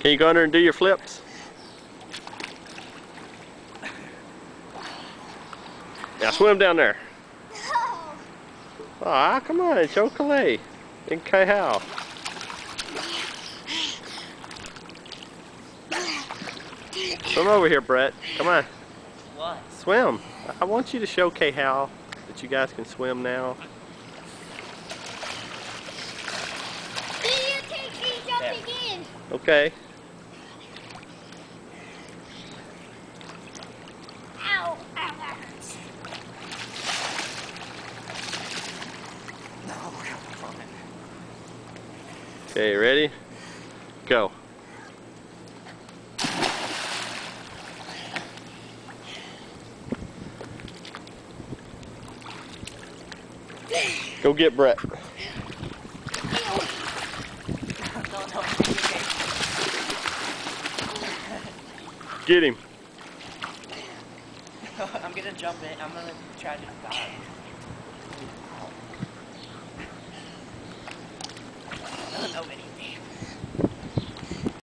Can you go under and do your flips? Now swim down there. Ah, come on, show Kalei and Kai-Hao. Swim over here, Brett. Come on. What? Swim. I want you to show Kai-Hao that you guys can swim now. Okay. Ow, ow, that hurts. No, we're coming from it. Okay, ready? Go. Go get Brett. No. Get him. I'm gonna jump in. I'm gonna try to dive.